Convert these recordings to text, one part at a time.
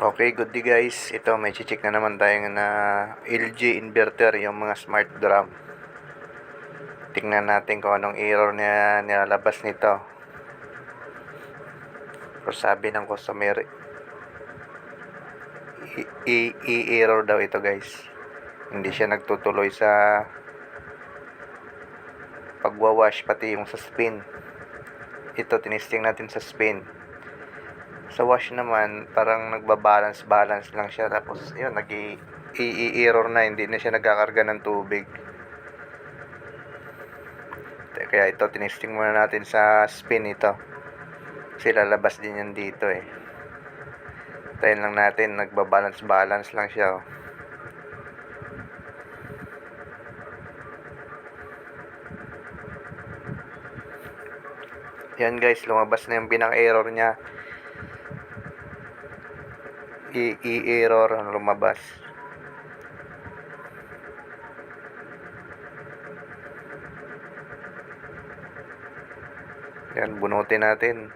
Okay, good day guys. Ito, may check na naman tayo na LG inverter, yung mga smart drum. Tingnan natin kung anong error na nilalabas nito. So, sabi ng customer, i-error daw ito guys. Hindi siya nagtutuloy sa pagwawash, pati yung sa spin. Ito, tinisting natin sa spin. Sa wash naman, parang nagbabalance lang siya. Tapos, yun, nag-i-error na, hindi na siya nagkakarga ng tubig. Kaya ito, tinisting muna natin sa spin ito. Kasi lalabas din yan dito eh. Tayin lang natin, nagbabalance lang siya oh. Yan guys, lumabas na yung pinaka-error niya. I-error ang lumabas. Yan, bunutin natin.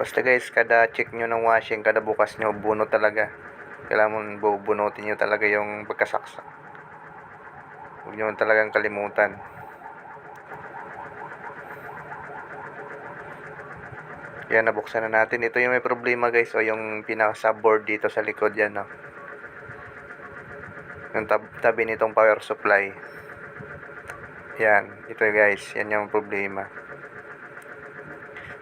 Basta guys, kada check nyo ng washing, kada bukas nyo, bunot talaga. Kailangan mo bunutin nyo talaga yung pagkasaksak. Huwag nyo talagang kalimutan. Yan, nabuksan na natin. Ito yung may problema guys, o yung pinaka-subboard dito sa likod yan, no? Yung tabi nitong power supply. Yan, ito guys, yan yung problema.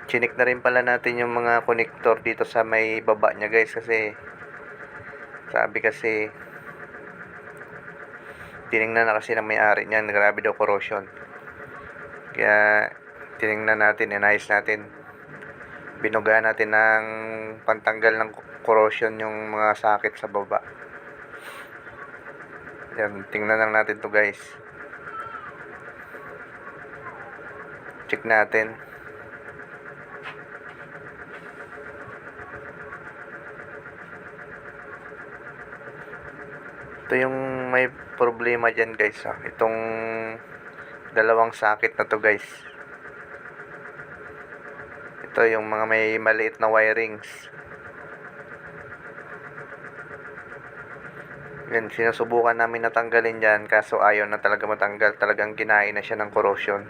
Chinik na rin pala natin yung mga connector dito sa may baba nya guys, kasi sabi kasi tiningnan na kasi ng may-ari niyan, grabe daw corrosion. Kaya tiningnan natin, inayos natin. Binugahan natin ng pantanggal ng corrosion yung mga sakit sa baba. Yan, tingnan lang natin to guys. Check natin. Ito yung may problema dyan guys. Itong dalawang sakit na to guys. Ito yung mga may maliit na wirings. Yan, sinusubukan namin natanggalin dyan, kaso ayaw na talaga matanggal. Talagang kinain na siya ng corrosion.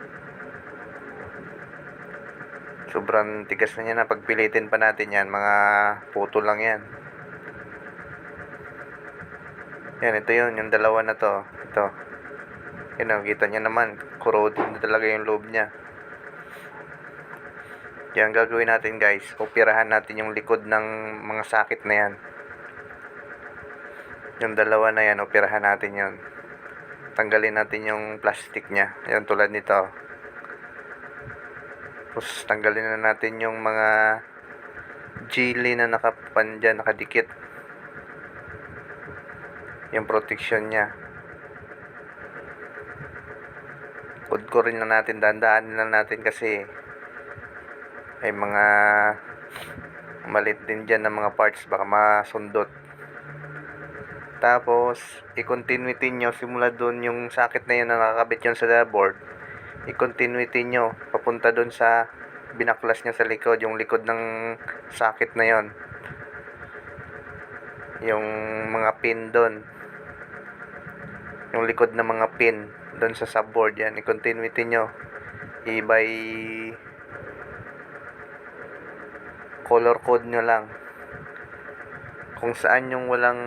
Sobrang tigas na niya na. Pagpilitin pa natin yan, mga puto lang yan. Yan, ito yun, yung dalawa na to. Ito. Yan, kita niya naman, corroded na talaga yung loob niya. Yan, gagawin natin guys, operahan natin yung likod ng mga sakit na yan. Yung dalawa na yan, operahan natin yan. Tanggalin natin yung plastic niya. Yan, tulad nito. Tapos tanggalin na natin yung mga jelly na nakapan dyan, nakadikit. Yung protection niya. Kudkurin na natin, dandaanin na natin kasi ay mga malit din dyan na mga parts, baka masundot. Tapos i-continuity nyo simula doon yung sakit na yun na nakakabit yun sa board. I-continuity nyo papunta doon sa binaklas nya sa likod, yung likod ng sakit na yon, yung mga pin doon, yung likod ng mga pin doon sa subboard. Yan, i-continuity nyo by color code nyo lang kung saan yung walang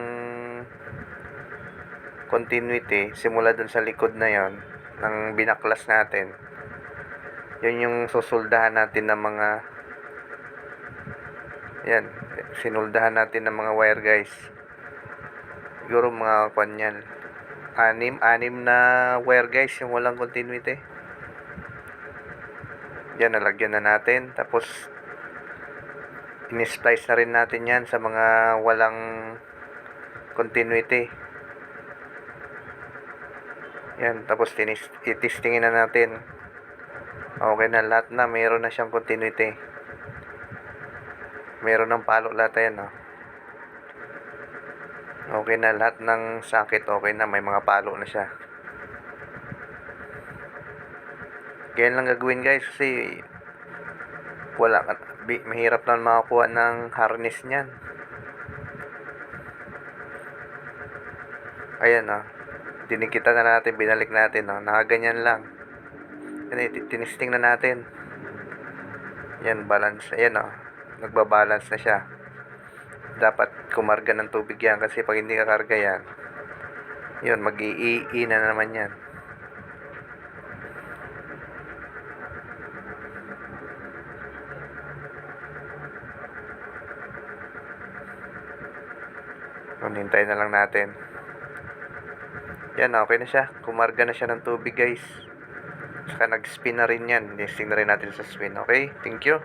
continuity simula dun sa likod na yon ng binaklas natin. Yun yung susuldahan natin ng mga yan, sinuldahan natin ng mga wire guys. Siguro mga kanyan anim na wire guys yung walang continuity. Yan, nalagyan na natin. Tapos in-splice na rin natin yan sa mga walang continuity. Yan, tapos itistingin na natin. Okay na, lahat na meron na siyang continuity. Meron ng palo lahat yan, no? Okay na, lahat ng sakit okay na, may mga palo na siya. Ganyan lang gagawin guys, kasi mahirap na makakuha ng harness niyan. Ayan, oh. Dinikita na natin, binalik natin, oh. Nakaganyan lang. Yan, tinisting na natin. Yan, balance. Ayan, oh. Nagbabalance na siya. Dapat kumarga ng tubig yan kasi pag hindi kakarga yan, yun, mag-i-i na naman yan. Hintayin na lang natin. Yan, okay na siya. Kumarga na siya ng tubig, guys. Saka nag-spin na rin yan. Listing na rin natin sa spin. Okay? Thank you.